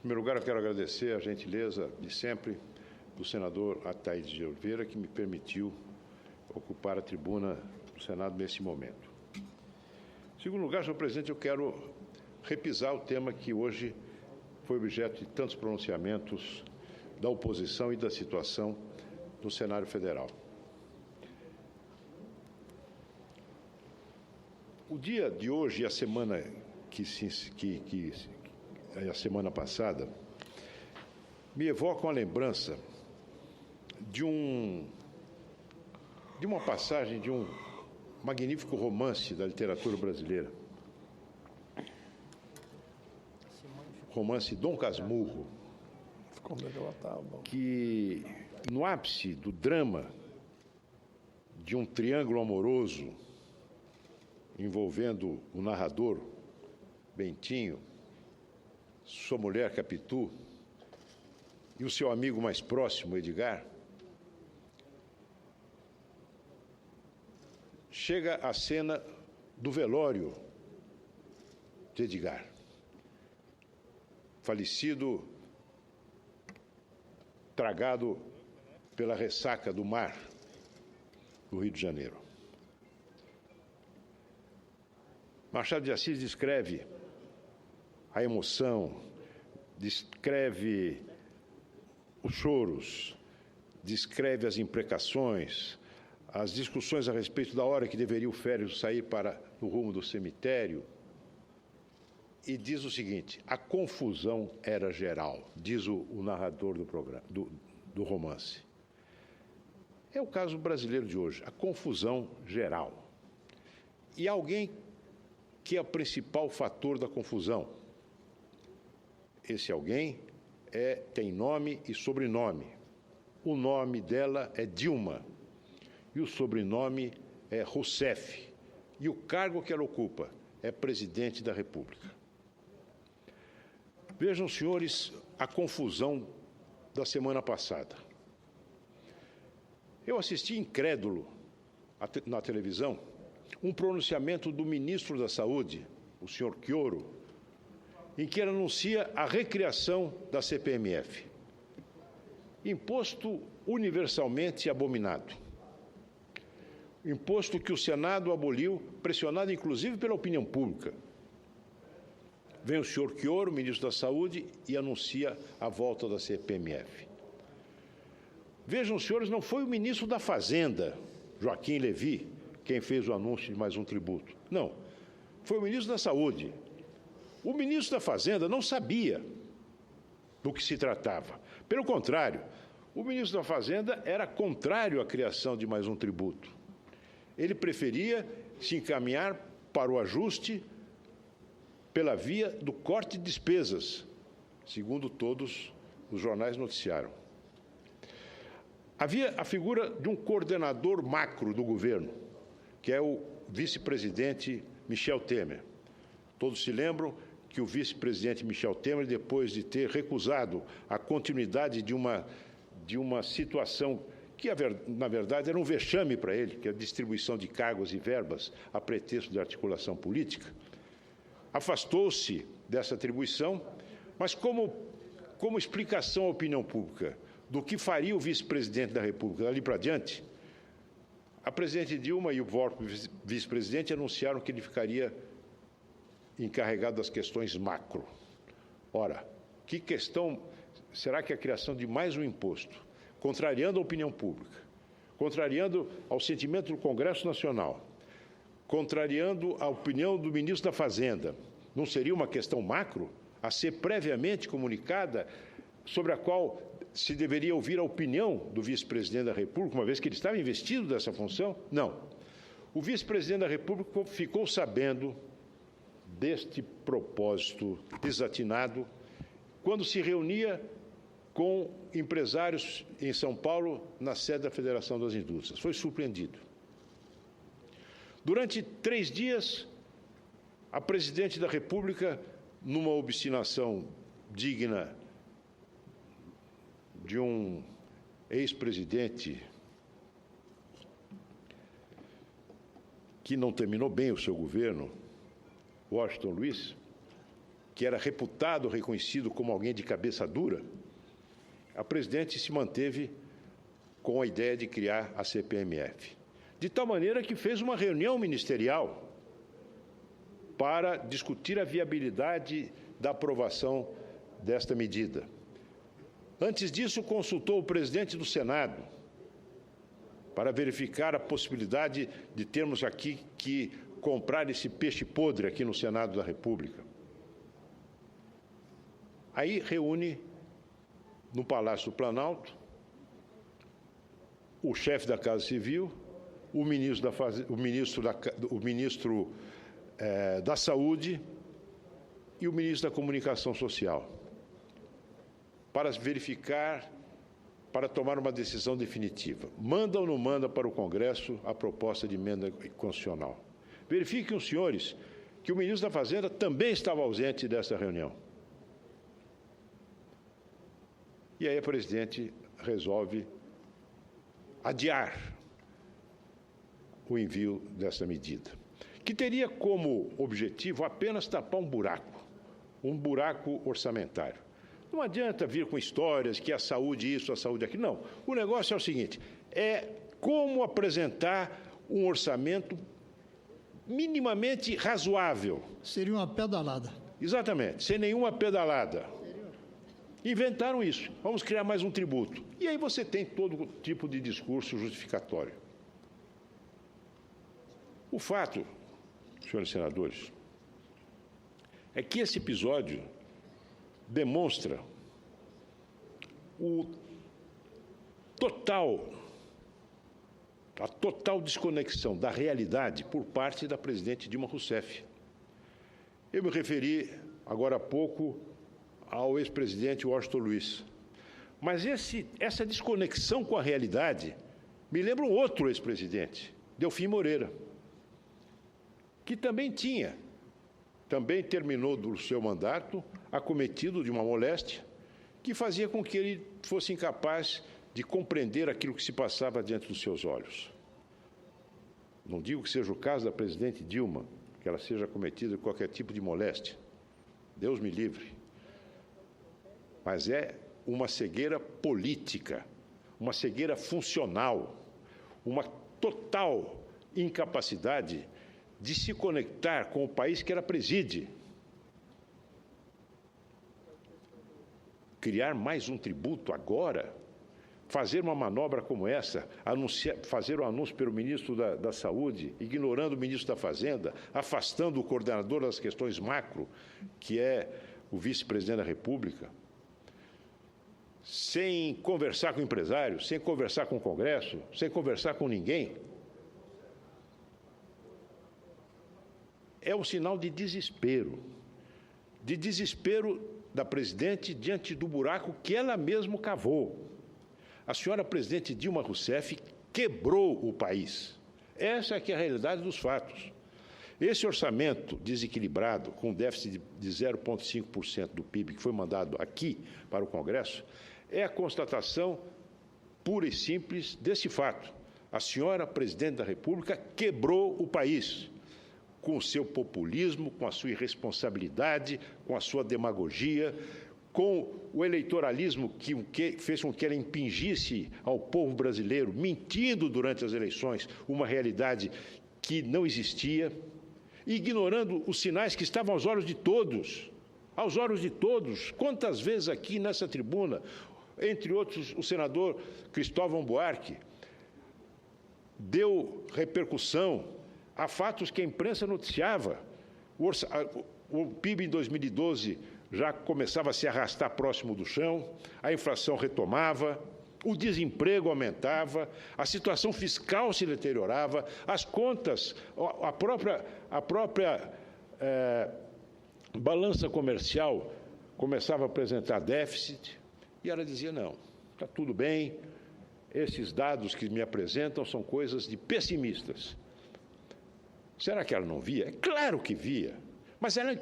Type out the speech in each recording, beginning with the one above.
Em primeiro lugar, eu quero agradecer a gentileza de sempre do senador Ataídes de Oliveira, que me permitiu ocupar a tribuna do Senado nesse momento. Em segundo lugar, senhor presidente, eu quero repisar o tema que hoje foi objeto de tantos pronunciamentos da oposição e da situação no cenário federal. O dia de hoje e a semana a semana passada me evocam a lembrança de uma passagem de um magnífico romance da literatura brasileira, romance Dom Casmurro, que no ápice do drama de um triângulo amoroso envolvendo o narrador Bentinho, sua mulher Capitu e o seu amigo mais próximo, Edgar, chega a cena do velório de Edgar, falecido, tragado pela ressaca do mar do Rio de Janeiro. Machado de Assis descreve a emoção, descreve os choros, descreve as imprecações, as discussões a respeito da hora que deveria o féretro sair para o rumo do cemitério, e diz o seguinte: a confusão era geral, diz o narrador do programa, do romance. É o caso brasileiro de hoje, a confusão geral. E alguém que é o principal fator da confusão. Esse alguém tem nome e sobrenome. O nome dela é Dilma e o sobrenome é Rousseff. E o cargo que ela ocupa é presidente da República. Vejam, senhores, a confusão da semana passada. Eu assisti incrédulo na televisão um pronunciamento do ministro da Saúde, o senhor Chioro, em que ele anuncia a recriação da CPMF. Imposto universalmente abominado. Imposto que o Senado aboliu, pressionado inclusive pela opinião pública. Vem o senhor Chioro, ministro da Saúde, e anuncia a volta da CPMF. Vejam, senhores, não foi o ministro da Fazenda, Joaquim Levy, quem fez o anúncio de mais um tributo. Não, foi o ministro da Saúde. O ministro da Fazenda não sabia do que se tratava. Pelo contrário, o ministro da Fazenda era contrário à criação de mais um tributo. Ele preferia se encaminhar para o ajuste pela via do corte de despesas, segundo todos os jornais noticiaram. Havia a figura de um coordenador macro do governo, que é o vice-presidente Michel Temer. Todos se lembram que o vice-presidente Michel Temer, depois de ter recusado a continuidade de uma situação que, na verdade, era um vexame para ele, que é a distribuição de cargos e verbas a pretexto de articulação política, afastou-se dessa atribuição, mas como explicação à opinião pública do que faria o vice-presidente da República dali para diante, a presidente Dilma e o vice-presidente anunciaram que ele ficaria encarregado das questões macro. Ora, que questão será que a criação de mais um imposto, contrariando a opinião pública, contrariando ao sentimento do Congresso Nacional, contrariando a opinião do ministro da Fazenda, não seria uma questão macro a ser previamente comunicada, sobre a qual se deveria ouvir a opinião do vice-presidente da República, uma vez que ele estava investido dessa função? Não. O vice-presidente da República ficou sabendo deste propósito desatinado quando se reunia com empresários em São Paulo, na sede da Federação das Indústrias. Foi surpreendido. Durante 3 dias, a presidente da República, numa obstinação digna de um ex-presidente que não terminou bem o seu governo, Washington Luiz, que era reputado, reconhecido como alguém de cabeça dura, a presidente se manteve com a ideia de criar a CPMF. De tal maneira que fez uma reunião ministerial para discutir a viabilidade da aprovação desta medida. Antes disso, consultou o presidente do Senado para verificar a possibilidade de termos aqui que comprar esse peixe podre aqui no Senado da República. Aí reúne no Palácio do Planalto o chefe da Casa Civil, o ministro da Saúde e o ministro da Comunicação Social, para verificar, para tomar uma decisão definitiva. Manda ou não manda para o Congresso a proposta de emenda constitucional? Verifiquem os senhores que o ministro da Fazenda também estava ausente dessa reunião. E aí a presidente resolve adiar o envio dessa medida, que teria como objetivo apenas tapar um buraco orçamentário. Não adianta vir com histórias que a saúde isso, a saúde aquilo. Não. O negócio é o seguinte, é como apresentar um orçamento minimamente razoável. Seria uma pedalada. Exatamente, sem nenhuma pedalada. Inventaram isso. Vamos criar mais um tributo. E aí você tem todo tipo de discurso justificatório. O fato, senhores senadores, é que esse episódio demonstra a total desconexão da realidade por parte da presidente Dilma Rousseff. Eu me referi agora há pouco ao ex-presidente Washington Luiz. Mas essa desconexão com a realidade me lembra um outro ex-presidente, Delfim Moreira, que também terminou do seu mandato acometido de uma moléstia que fazia com que ele fosse incapaz de compreender aquilo que se passava diante dos seus olhos. Não digo que seja o caso da presidente Dilma, que ela seja acometida de qualquer tipo de moléstia. Deus me livre. Mas é uma cegueira política, uma cegueira funcional, uma total incapacidade de se conectar com o país que ela preside. Criar mais um tributo agora, fazer uma manobra como essa, fazer um anúncio pelo ministro da Saúde, ignorando o ministro da Fazenda, afastando o coordenador das questões macro, que é o vice-presidente da República, sem conversar com empresários, sem conversar com o Congresso, sem conversar com ninguém, é um sinal de desespero da presidente diante do buraco que ela mesma cavou. A senhora presidente Dilma Rousseff quebrou o país. Essa é que é a realidade dos fatos. Esse orçamento desequilibrado, com déficit de 0,5% do PIB, que foi mandado aqui para o Congresso, é a constatação pura e simples desse fato. A senhora presidente da República quebrou o país com o seu populismo, com a sua irresponsabilidade, com a sua demagogia, com o eleitoralismo que fez com que ela impingisse ao povo brasileiro, mentindo durante as eleições, uma realidade que não existia, ignorando os sinais que estavam aos olhos de todos. Aos olhos de todos. Quantas vezes aqui nessa tribuna, entre outros, o senador Cristóvão Buarque deu repercussão a fatos que a imprensa noticiava. O PIB em 2012 já começava a se arrastar próximo do chão, a inflação retomava, o desemprego aumentava, a situação fiscal se deteriorava, as contas, a própria balança comercial começava a apresentar déficit, e ela dizia, não, está tudo bem, esses dados que me apresentam são coisas de pessimistas. Será que ela não via? É claro que via, mas ela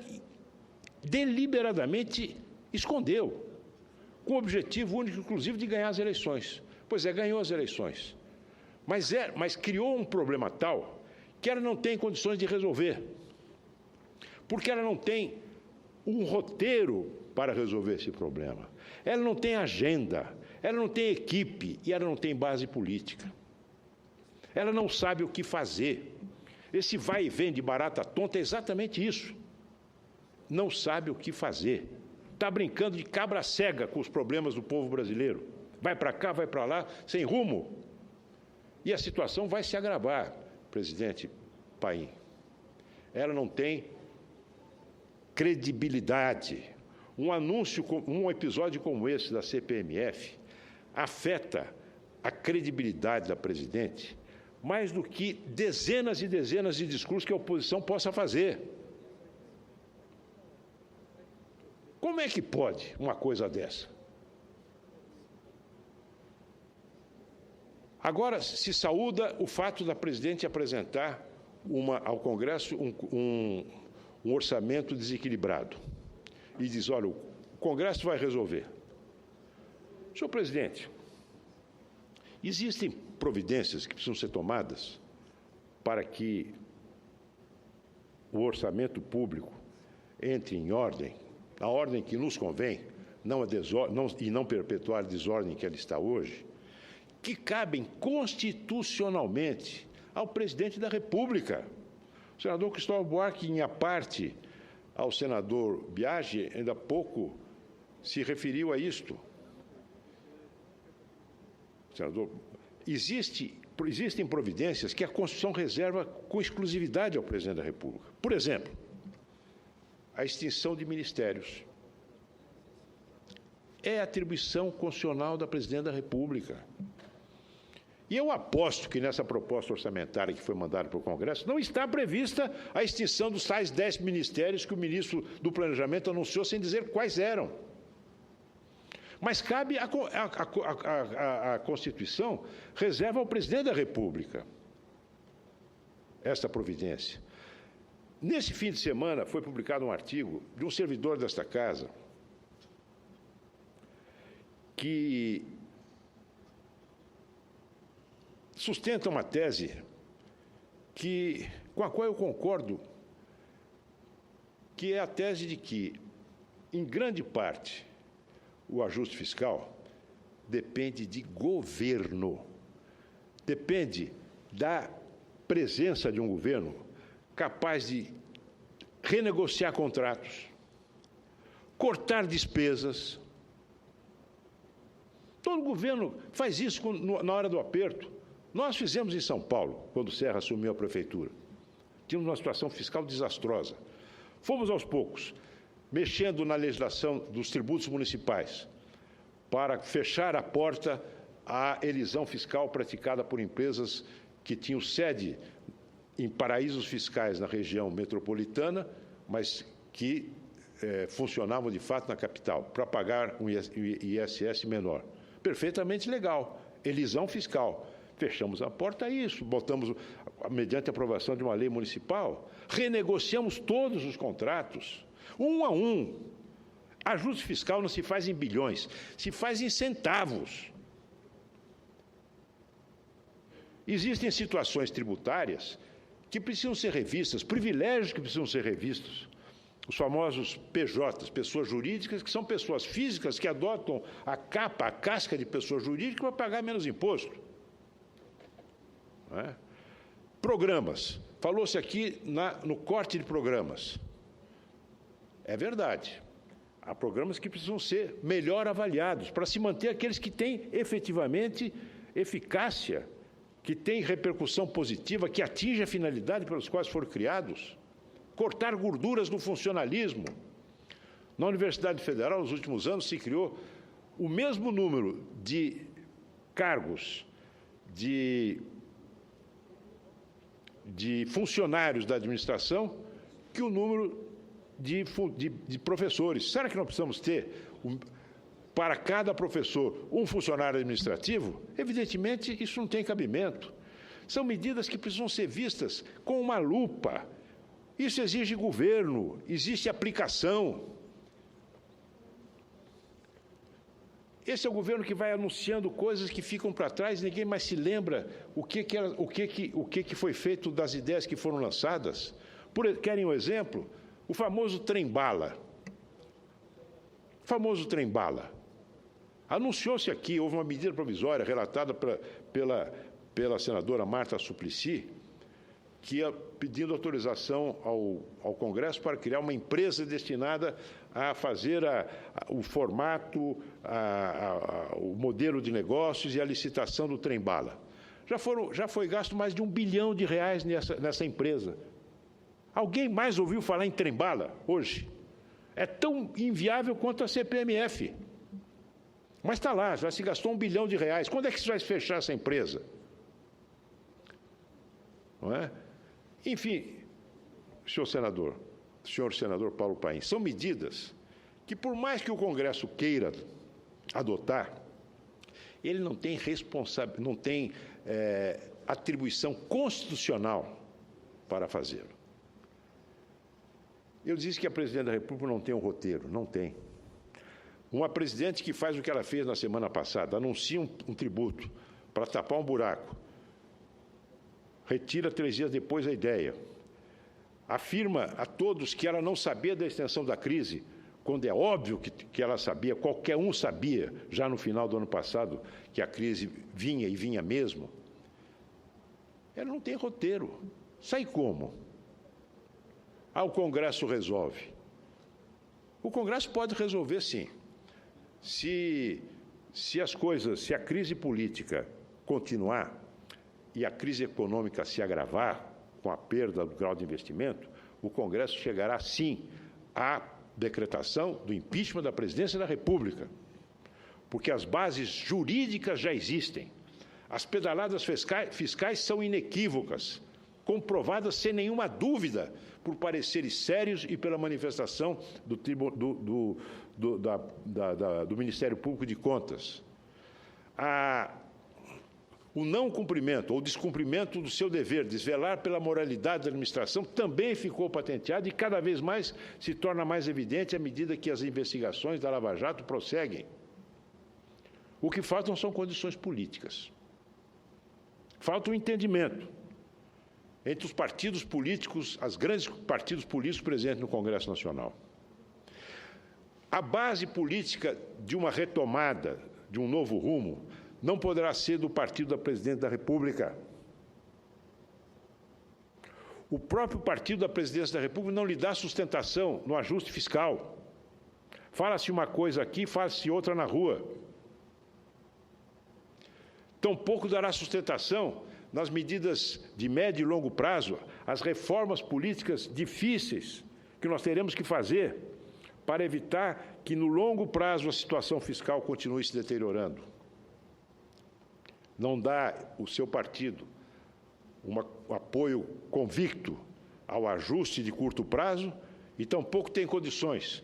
deliberadamente escondeu, com o objetivo único, inclusive, de ganhar as eleições. Pois é, ganhou as eleições. Mas criou um problema tal que ela não tem condições de resolver. Porque ela não tem um roteiro para resolver esse problema. Ela não tem agenda, ela não tem equipe e ela não tem base política. Ela não sabe o que fazer. Esse vai e vem de barata tonta é exatamente isso. Não sabe o que fazer. Está brincando de cabra cega com os problemas do povo brasileiro. Vai para cá, vai para lá, sem rumo. E a situação vai se agravar, presidente Paim. Ela não tem credibilidade. Um episódio como esse da CPMF afeta a credibilidade da presidente mais do que dezenas e dezenas de discursos que a oposição possa fazer. Como é que pode uma coisa dessa? Agora, se saúda o fato da presidente apresentar ao Congresso um orçamento desequilibrado. E diz, olha, o Congresso vai resolver. Senhor presidente, existem providências que precisam ser tomadas para que o orçamento público entre em ordem, na ordem que nos convém, e não perpetuar a desordem que ela está hoje, que cabem constitucionalmente ao presidente da República. O senador Cristóvão Buarque, em parte ao senador Biagi, ainda há pouco se referiu a isto. Senador, existem providências que a Constituição reserva com exclusividade ao presidente da República. Por exemplo, a extinção de ministérios. É atribuição constitucional da presidente da República. E eu aposto que nessa proposta orçamentária que foi mandada para o Congresso não está prevista a extinção dos tais 10 ministérios que o ministro do Planejamento anunciou sem dizer quais eram. Mas cabe a Constituição reserva ao presidente da República esta providência. Nesse fim de semana foi publicado um artigo de um servidor desta casa que sustenta uma tese com a qual eu concordo, que é a tese de que, em grande parte, o ajuste fiscal depende de governo, depende da presença de um governo capaz de renegociar contratos, cortar despesas. Todo governo faz isso na hora do aperto. Nós fizemos em São Paulo, quando o Serra assumiu a prefeitura. Tínhamos uma situação fiscal desastrosa. Fomos aos poucos, mexendo na legislação dos tributos municipais, para fechar a porta à elisão fiscal praticada por empresas que tinham sede em paraísos fiscais na região metropolitana, mas que funcionavam de fato na capital, para pagar um ISS menor. Perfeitamente legal, elisão fiscal. Fechamos a porta a isso, botamos, mediante a aprovação de uma lei municipal, renegociamos todos os contratos, um a um. Ajuste fiscal não se faz em bilhões, se faz em centavos. Existem situações tributárias que precisam ser revistas, privilégios que precisam ser revistos. Os famosos PJs, pessoas jurídicas, que são pessoas físicas que adotam a casca de pessoa jurídica para pagar menos imposto. Não é? Programas. Falou-se aqui no corte de programas. É verdade. Há programas que precisam ser melhor avaliados para se manter aqueles que têm efetivamente eficácia, que têm repercussão positiva, que atinge a finalidade pelos quais foram criados. Cortar gorduras no funcionalismo. Na Universidade Federal, nos últimos anos, se criou o mesmo número de cargos de funcionários da administração que o número de professores. Será que nós precisamos ter, para cada professor, um funcionário administrativo? Evidentemente, isso não tem cabimento. São medidas que precisam ser vistas com uma lupa. Isso exige governo, existe aplicação. Esse é o governo que vai anunciando coisas que ficam para trás, ninguém mais se lembra o que foi feito das ideias que foram lançadas. Querem um exemplo? O famoso trem-bala. famoso trem-bala. Anunciou-se aqui, houve uma medida provisória relatada pela senadora Marta Suplicy, que ia pedindo autorização ao Congresso para criar uma empresa destinada a fazer o formato, o modelo de negócios e a licitação do trem-bala. Já foi gasto mais de R$1 bilhão nessa empresa. Alguém mais ouviu falar em trem-bala hoje? É tão inviável quanto a CPMF. Mas está lá, já se gastou R$1 bilhão. Quando é que se vai fechar essa empresa? Não é? Enfim, senhor senador Paulo Paim, são medidas que, por mais que o Congresso queira adotar, ele não tem atribuição constitucional para fazê-lo. Eu disse que a presidente da República não tem um roteiro, não tem. Uma presidente que faz o que ela fez na semana passada, anuncia um tributo para tapar um buraco, retira 3 dias depois a ideia, afirma a todos que ela não sabia da extensão da crise, quando é óbvio que ela sabia, qualquer um sabia, já no final do ano passado, que a crise vinha e vinha mesmo. Ela não tem roteiro. Sai como? O Congresso resolve. O Congresso pode resolver, sim. Se a crise política continuar e a crise econômica se agravar com a perda do grau de investimento, o Congresso chegará, sim, à decretação do impeachment da presidência da República, porque as bases jurídicas já existem. As pedaladas fiscais são inequívocas, comprovadas sem nenhuma dúvida por pareceres sérios e pela manifestação do Ministério Público de Contas. O não cumprimento ou descumprimento do seu dever de zelar pela moralidade da administração também ficou patenteado e cada vez mais se torna mais evidente à medida que as investigações da Lava Jato prosseguem. O que faltam são condições políticas. Falta o entendimento entre os partidos políticos, os grandes partidos políticos presentes no Congresso Nacional. A base política de uma retomada, de um novo rumo, não poderá ser do partido da Presidente da República. O próprio partido da Presidência da República não lhe dá sustentação no ajuste fiscal. Fala-se uma coisa aqui, fala-se outra na rua. Tampouco dará sustentação nas medidas de médio e longo prazo, as reformas políticas difíceis que nós teremos que fazer para evitar que, no longo prazo, a situação fiscal continue se deteriorando. Não dá o seu partido um apoio convicto ao ajuste de curto prazo e tampouco tem condições,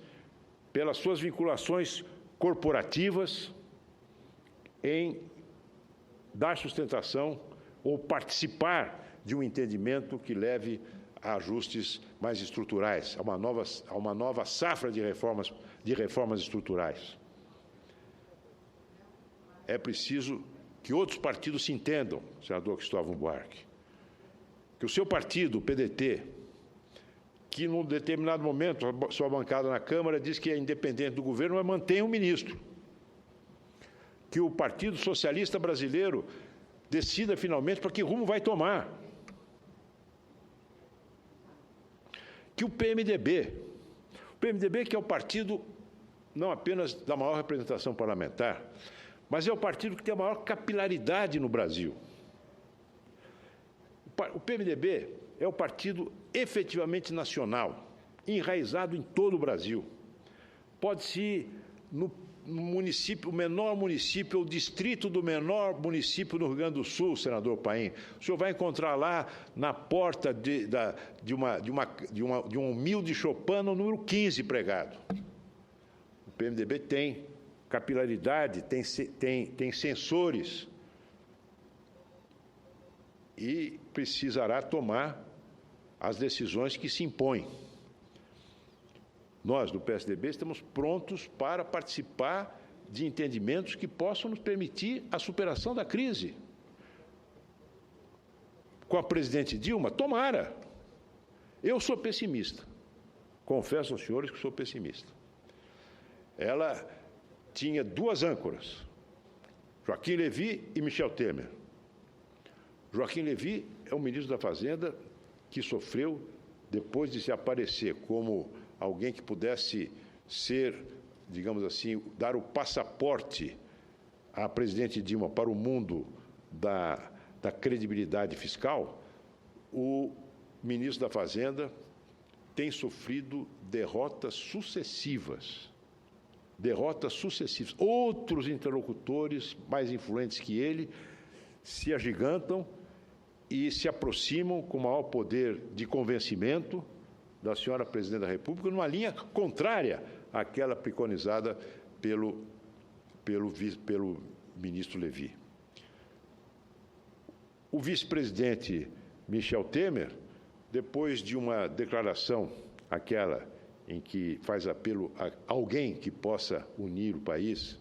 pelas suas vinculações corporativas, em dar sustentação ou participar de um entendimento que leve a ajustes mais estruturais, a uma nova safra de reformas estruturais. É preciso que outros partidos se entendam, senador Cristóvão Buarque, que o seu partido, o PDT, que num determinado momento, a sua bancada na Câmara diz que é independente do governo, mas mantém um ministro. Que o Partido Socialista Brasileiro decida finalmente para que rumo vai tomar. Que o PMDB que é o partido não apenas da maior representação parlamentar, mas é o partido que tem a maior capilaridade no Brasil. O PMDB é o partido efetivamente nacional, enraizado em todo o Brasil. Pode-se, no município, o menor município, o distrito do menor município no Rio Grande do Sul, senador Paim, o senhor vai encontrar lá na porta de um humilde choupana o número 15 pregado. O PMDB tem capilaridade, tem sensores e precisará tomar as decisões que se impõem. Nós, do PSDB, estamos prontos para participar de entendimentos que possam nos permitir a superação da crise. Com a presidente Dilma, tomara. Eu sou pessimista. Confesso aos senhores que sou pessimista. ela tinha duas âncoras, Joaquim Levy e Michel Temer. Joaquim Levy é o ministro da Fazenda que sofreu, depois de se aparecer como alguém que pudesse ser, digamos assim, dar o passaporte à presidente Dilma para o mundo da credibilidade fiscal, o ministro da Fazenda tem sofrido derrotas sucessivas. Outros interlocutores mais influentes que ele se agigantam e se aproximam com maior poder de convencimento da senhora presidente da República, numa linha contrária àquela preconizada pelo ministro Levy. O vice-presidente Michel Temer, depois de uma declaração, aquela em que faz apelo a alguém que possa unir o país,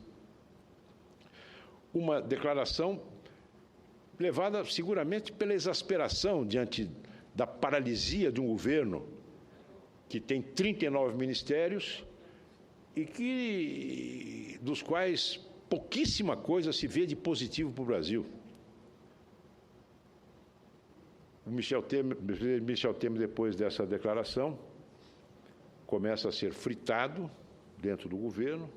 uma declaração levada seguramente pela exasperação diante da paralisia de um governo que tem 39 ministérios e dos quais pouquíssima coisa se vê de positivo para o Brasil. O Michel Temer, depois dessa declaração, começa a ser fritado dentro do governo,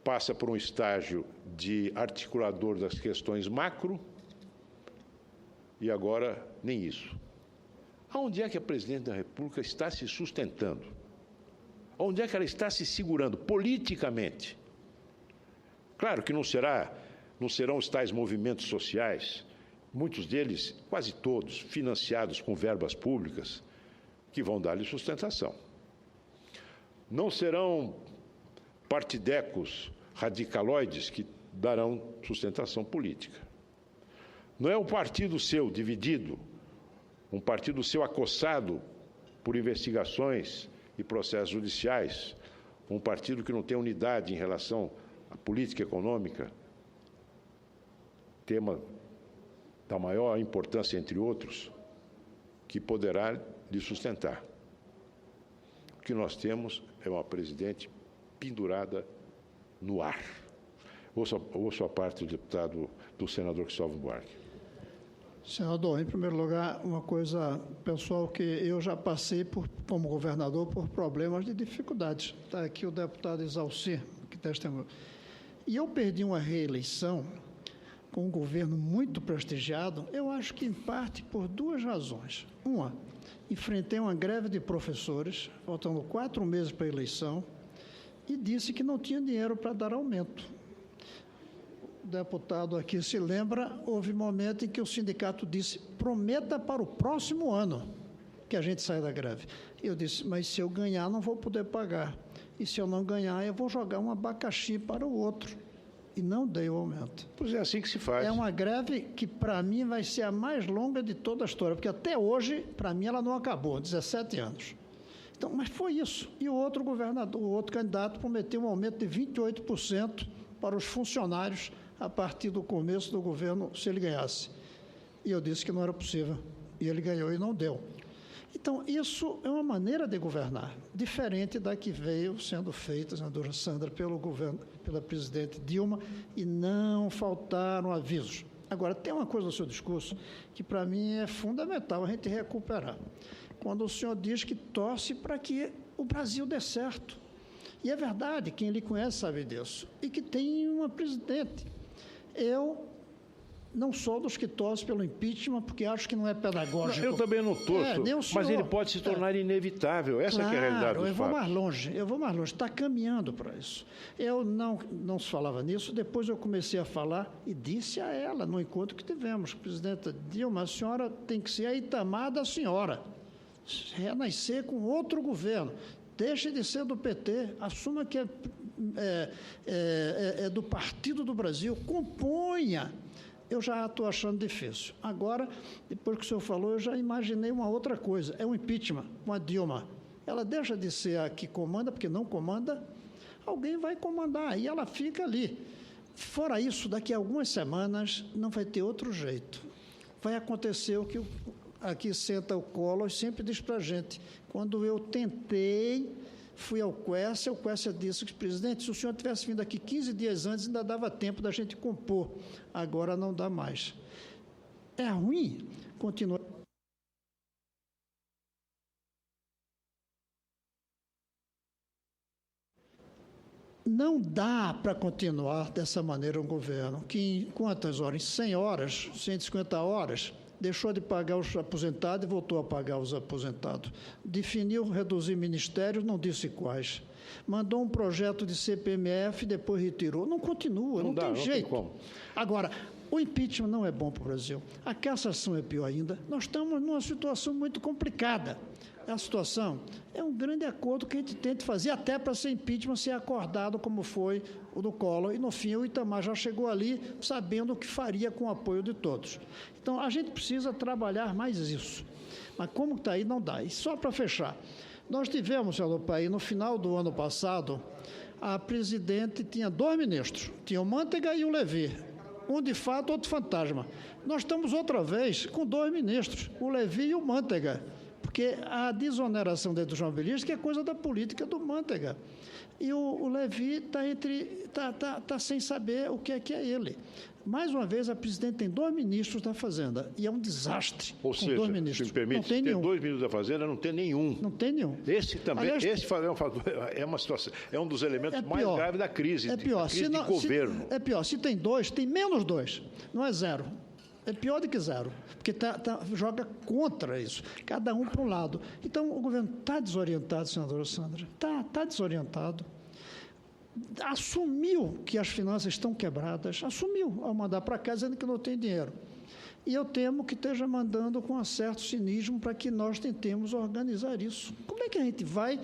passa por um estágio de articulador das questões macro e agora nem isso. Aonde é que a presidente da República está se sustentando? Onde é que ela está se segurando politicamente? Claro que não serão os tais movimentos sociais, muitos deles, quase todos, financiados com verbas públicas, que vão dar-lhe sustentação. Não serão partidecos radicaloides que darão sustentação política. Não é um partido seu dividido, um partido seu acossado por investigações e processos judiciais, um partido que não tem unidade em relação à política econômica, tema da maior importância, entre outros, que poderá lhe sustentar. O que nós temos é uma presidente pendurada no ar. Ouço a parte do senador Cristóvão Buarque. Senador, em primeiro lugar, uma coisa pessoal que eu já passei como governador por problemas de dificuldades. Está aqui o deputado Exalcir, que testemunhou. E eu perdi uma reeleição com um governo muito prestigiado, eu acho que em parte por duas razões. Uma, enfrentei uma greve de professores, faltando 4 meses para a eleição, e disse que não tinha dinheiro para dar aumento. O deputado aqui se lembra, houve um momento em que o sindicato disse, prometa para o próximo ano que a gente sai da greve. Eu disse, mas se eu ganhar, não vou poder pagar. E se eu não ganhar, eu vou jogar um abacaxi para o outro. E não dei o aumento. Pois é assim que se faz. É uma greve que, para mim, vai ser a mais longa de toda a história, porque até hoje, para mim, ela não acabou, 17 anos. Então, mas foi isso. E o outro governador, o outro candidato, prometeu um aumento de 28% para os funcionários a partir do começo do governo, se ele ganhasse. E eu disse que não era possível. E ele ganhou e não deu. Então, isso é uma maneira de governar, diferente da que veio sendo feita, senadora Sandra, pela presidente Dilma, e não faltaram avisos. Agora, tem uma coisa no seu discurso que, para mim, é fundamental a gente recuperar. Quando o senhor diz que torce para que o Brasil dê certo. E é verdade, quem lhe conhece sabe disso. E que tem uma presidente. Eu não sou dos que torcem pelo impeachment, porque acho que não é pedagógico. Eu também não torço, mas ele pode se tornar inevitável. Essa que é a realidade dos fatos. Eu vou mais longe. Está caminhando para isso. Eu não se falava nisso, depois eu comecei a falar e disse a ela, no encontro que tivemos, presidenta Dilma, a senhora tem que ser a Itamar da senhora, renascer com outro governo. Deixe de ser do PT, assuma que é do Partido do Brasil, componha. Eu já estou achando difícil. Agora, depois que o senhor falou, eu já imaginei uma outra coisa. É um impeachment com a Dilma. Ela deixa de ser a que comanda, porque não comanda, alguém vai comandar, e ela fica ali. Fora isso, daqui a algumas semanas, não vai ter outro jeito. Vai acontecer o que aqui senta o Collor e sempre diz para a gente. Quando eu tentei Fui ao Quércia, o Quércia disse que, presidente, se o senhor tivesse vindo aqui 15 dias antes, ainda dava tempo da gente compor. Agora não dá mais. É ruim continuar. Não dá para continuar dessa maneira um governo que, em quantas horas? Em 100 horas, 150 horas, deixou de pagar os aposentados e voltou a pagar os aposentados. Definiu reduzir ministérios, não disse quais. Mandou um projeto de CPMF e depois retirou. Não continua, não tem jeito. Não tem como. Agora, o impeachment não é bom para o Brasil. A cassação é pior ainda. Nós estamos numa situação muito complicada. A situação é um grande acordo que a gente tenta fazer até para ser impeachment ser acordado como foi o do Collor. E, no fim, o Itamar já chegou ali sabendo o que faria com o apoio de todos. Então, a gente precisa trabalhar mais isso. Mas como está aí, não dá. E só para fechar, nós tivemos, senhor País, no final do ano passado, a presidente tinha 2 ministros, tinha o Manteiga e o Levi. Um de fato, outro fantasma. Nós estamos outra vez com 2 ministros, o Levi e o Manteiga. Porque a desoneração dentro do João Belisco é coisa da política do Manteiga. E o Levi está sem saber o que é ele. Mais uma vez, a presidente tem 2 ministros da Fazenda, e é um desastre. Ou seja, 2 ministros. se me permite, ter nenhum. 2 ministros da Fazenda, não tem nenhum. Não tem nenhum. Esse também, aliás, é uma situação, é um dos elementos mais graves da crise, é pior. Da crise de governo. É pior, se tem 2, tem menos 2, não é 0. É pior do que 0, porque joga contra isso, cada um para um lado. Então, o governo está desorientado, senadora Sandra, está desorientado. Assumiu que as finanças estão quebradas, assumiu ao mandar para cá dizendo que não tem dinheiro. E eu temo que esteja mandando com um certo cinismo para que nós tentemos organizar isso. Como é que a gente vai,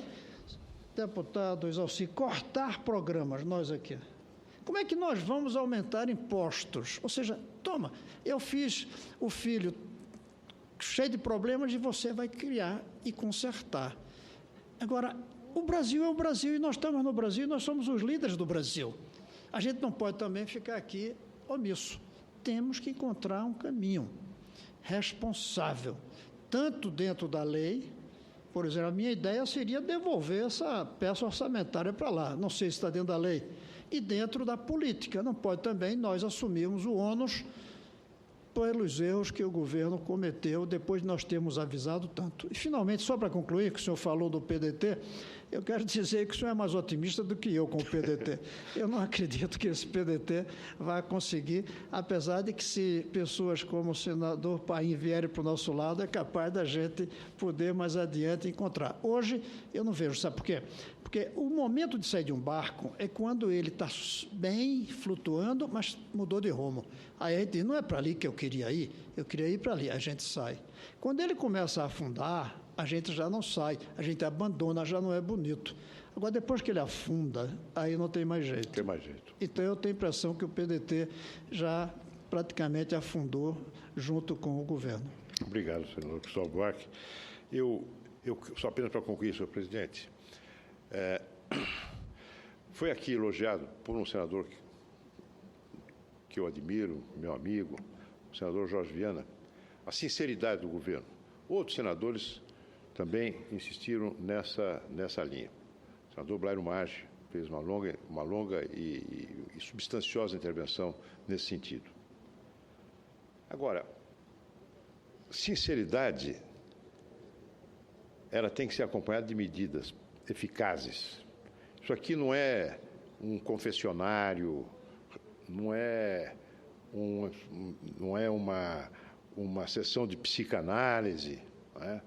deputado Exalci, cortar programas, nós aqui? Como é que nós vamos aumentar impostos? Ou seja, toma, eu fiz o filho cheio de problemas e você vai criar e consertar. Agora, o Brasil é o Brasil e nós estamos no Brasil e nós somos os líderes do Brasil. A gente não pode também ficar aqui omisso. Temos que encontrar um caminho responsável, tanto dentro da lei. Por exemplo, a minha ideia seria devolver essa peça orçamentária para lá. Não sei se está dentro da lei. E dentro da política. Não pode também nós assumirmos o ônus pelos erros que o governo cometeu depois de nós termos avisado tanto. E, finalmente, só para concluir, que o senhor falou do PDT, eu quero dizer que o senhor é mais otimista do que eu com o PDT. Eu não acredito que esse PDT vai conseguir, apesar de que se pessoas como o senador Paim vierem para o nosso lado, é capaz da gente poder mais adiante encontrar. Hoje, eu não vejo, sabe por quê? Porque o momento de sair de um barco é quando ele está bem, flutuando, mas mudou de rumo. Aí a gente diz, não é para ali que eu queria ir para ali, a gente sai. Quando ele começa a afundar, a gente já não sai, a gente abandona, já não é bonito. Agora, depois que ele afunda, aí não tem mais jeito. Tem mais jeito. Então, eu tenho a impressão que o PDT já praticamente afundou junto com o governo. Obrigado, senador Cristóvão Buarque. Eu só apenas para concluir, senhor presidente, foi aqui elogiado por um senador que eu admiro, meu amigo, o senador Jorge Viana, a sinceridade do governo. Outros senadores também insistiram nessa linha. O senador Blairo Maggi fez uma longa e substanciosa intervenção nesse sentido. Agora, sinceridade, ela tem que ser acompanhada de medidas eficazes. Isso aqui não é um confessionário, não é uma sessão de psicanálise, não é?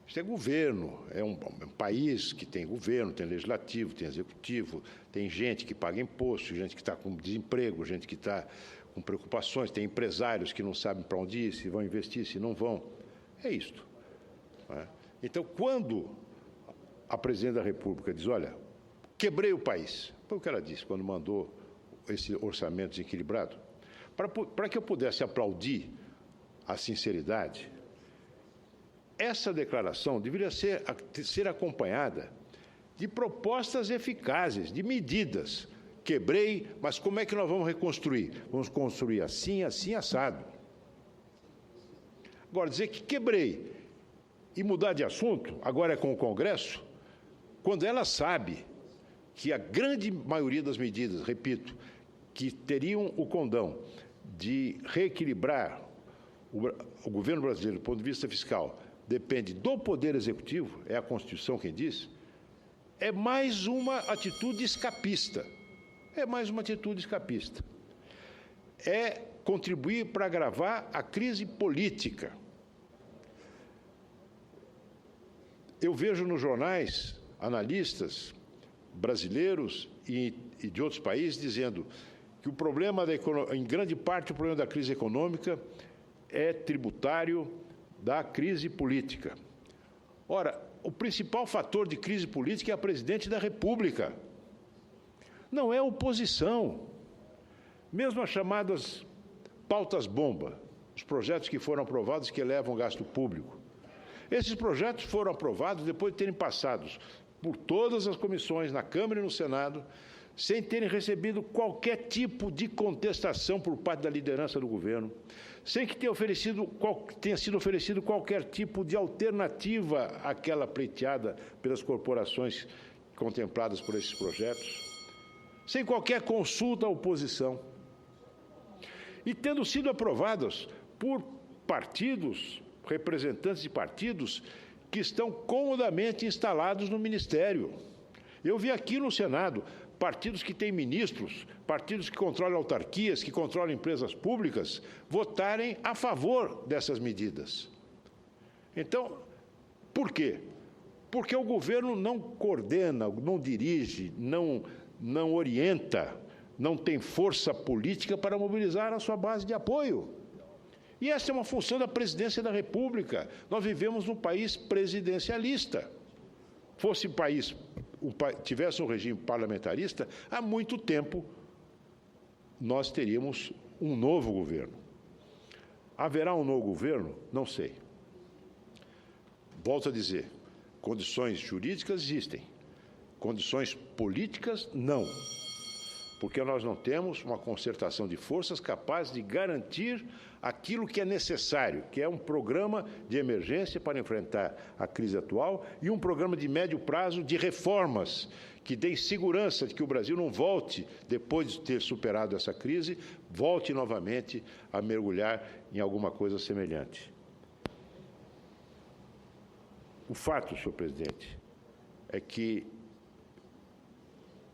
Isso é governo, é um país que tem governo, tem legislativo, tem executivo, tem gente que paga imposto, gente que está com desemprego, gente que está com preocupações, tem empresários que não sabem para onde ir, se vão investir, se não vão. É isto. Não é? Então, quando a presidente da República diz, olha, quebrei o país, foi o que ela disse quando mandou esse orçamento desequilibrado, para que eu pudesse aplaudir a sinceridade, essa declaração deveria ser acompanhada de propostas eficazes, de medidas. Quebrei, mas como é que nós vamos reconstruir? Vamos construir assim, assim, assado. Agora, dizer que quebrei e mudar de assunto, agora é com o Congresso, quando ela sabe que a grande maioria das medidas, repito, que teriam o condão de reequilibrar o governo brasileiro do ponto de vista fiscal, depende do Poder Executivo, é a Constituição quem diz, é mais uma atitude escapista. É mais uma atitude escapista. É contribuir para agravar a crise política. Eu vejo nos jornais analistas brasileiros e de outros países dizendo que o problema, em grande parte, o problema da crise econômica é tributário da crise política. Ora, o principal fator de crise política é a presidente da República. Não é a oposição. Mesmo as chamadas pautas-bomba, os projetos que foram aprovados que elevam o gasto público. Esses projetos foram aprovados depois de terem passado por todas as comissões, na Câmara e no Senado, sem terem recebido qualquer tipo de contestação por parte da liderança do governo, sem que tenha sido oferecido qualquer tipo de alternativa àquela pleiteada pelas corporações contempladas por esses projetos, sem qualquer consulta à oposição, e tendo sido aprovadas por partidos, representantes de partidos que estão comodamente instalados no Ministério. Eu vi aqui no Senado partidos que têm ministros, partidos que controlam autarquias, que controlam empresas públicas, votarem a favor dessas medidas. Então, por quê? Porque o governo não coordena, não dirige, não orienta, não tem força política para mobilizar a sua base de apoio. E essa é uma função da presidência da República. Nós vivemos num país presidencialista. Fosse tivesse um regime parlamentarista, há muito tempo nós teríamos um novo governo. Haverá um novo governo? Não sei. Volto a dizer, condições jurídicas existem, condições políticas não, porque nós não temos uma concertação de forças capaz de garantir aquilo que é necessário, que é um programa de emergência para enfrentar a crise atual e um programa de médio prazo de reformas que deem segurança de que o Brasil não volte, depois de ter superado essa crise, volte novamente a mergulhar em alguma coisa semelhante. O fato, senhor presidente, é que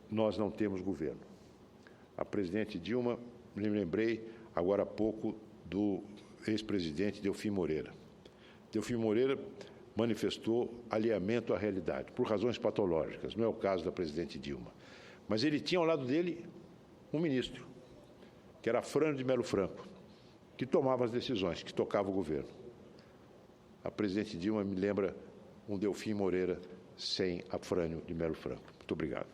nós não temos governo. A presidente Dilma, me lembrei agora há pouco do ex-presidente Delfim Moreira. Delfim Moreira manifestou alinhamento à realidade, por razões patológicas, não é o caso da presidente Dilma. Mas ele tinha ao lado dele um ministro, que era Afrânio de Melo Franco, que tomava as decisões, que tocava o governo. A presidente Dilma me lembra um Delfim Moreira sem Afrânio de Melo Franco. Muito obrigado.